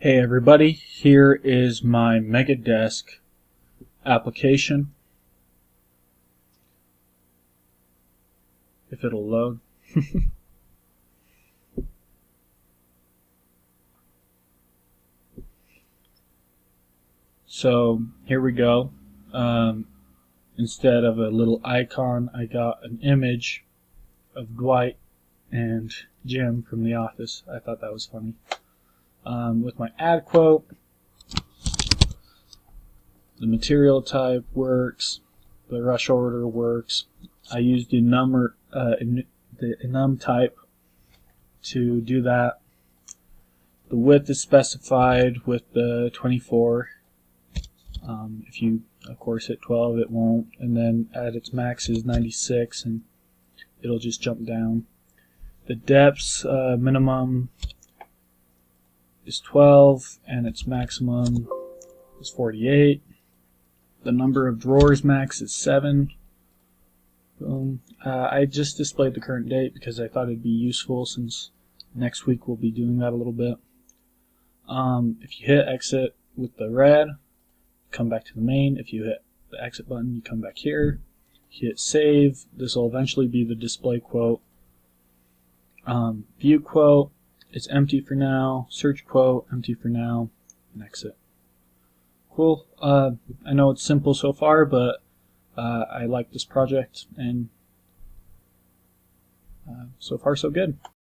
Hey everybody, here is my Megadesk application, if it'll load. So here we go. Instead of a little icon, I got an image of Dwight and Jim from The Office. I thought that was funny. With my add quote, the material type works, the rush order works. I used the enum type to do that. The width is specified with the 24. If you, of course, hit 12, it won't. And then at its max is 96, and it'll just jump down. The depths minimum is 12, and its maximum is 48. The number of drawers max is 7. Boom. I just displayed the current date because I thought it'd be useful since next week we'll be doing that a little bit. If you hit exit with the red, come back to the main. If you hit the exit button, you come back here. If you hit save, this will eventually be the display quote. View quote, it's empty for now. Search quote, empty for now, and exit. Cool. I know it's simple so far, but I like this project, and so far so good.